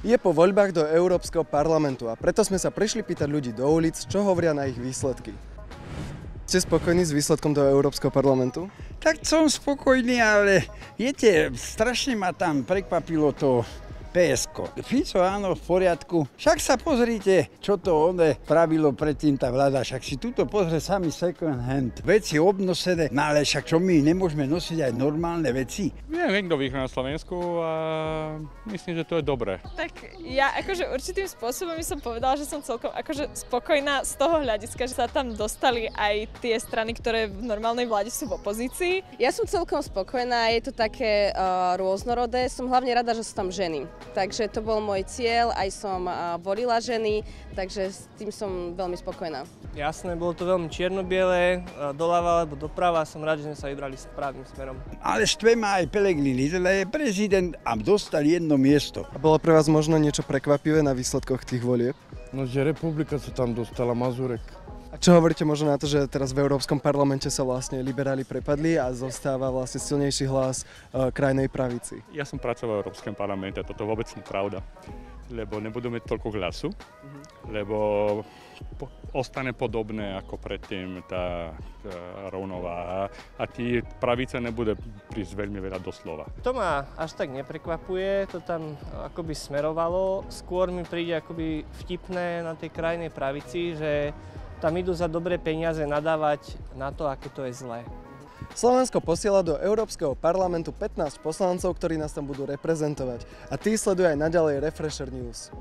Je po voľbách do Európskeho parlamentu a preto sme sa prišli pýtať ľudí do ulic, čo hovoria na ich výsledky. Ste spokojní s výsledkom do Európskeho parlamentu? Tak som spokojný, ale viete, strašne ma tam prekvapilo to PSK. Fico áno, v poriadku. Však sa pozrite, čo to pravilo predtým tá vláda. Však si tuto pozrie sami second hand. Veci obnosené, no ale však čo my nemôžeme nosiť aj normálne veci? Neviem, kto vyhrá na Slovensku a myslím, že to je dobré. Tak ja akože určitým spôsobom by som povedala, že som celkom akože spokojná z toho hľadiska, že sa tam dostali aj tie strany, ktoré v normálnej vláde sú v opozícii. Ja som celkom spokojná, je to také rôznorodé. Som hlavne rada, že sú tam ženy. Takže to bol môj cieľ, aj som volila ženy, takže s tým som veľmi spokojná. Jasné, bolo to veľmi čierno-biele, doľava alebo doprava, som rád, že sme sa vybrali správnym smerom. Ale štve ma aj Pellegrini, je prezident a dostal jedno miesto. A bolo pre vás možno niečo prekvapivé na výsledkoch tých volieb? No, že Republika sa tam dostala, Mazurek. A čo hovoríte možno na to, že teraz v Európskom parlamente sa vlastne liberáli prepadli a zostáva vlastne silnejší hlas krajnej pravici? Ja som pracoval v Európskom parlamente, toto vôbec nie je pravda, lebo nebudú mať toľko hlasu, lebo ostane podobné ako predtým tá rovnováha a pravica nebude prísť veľmi veľa doslova. To ma až tak neprekvapuje, to tam akoby smerovalo. Skôr mi príde akoby vtipné na tej krajnej pravici, že tam idú za dobré peniaze nadávať na to, aké to je zlé. Slovensko posiela do Európskeho parlamentu 15 poslancov, ktorí nás tam budú reprezentovať. A tí sledujú aj naďalej Refresher News.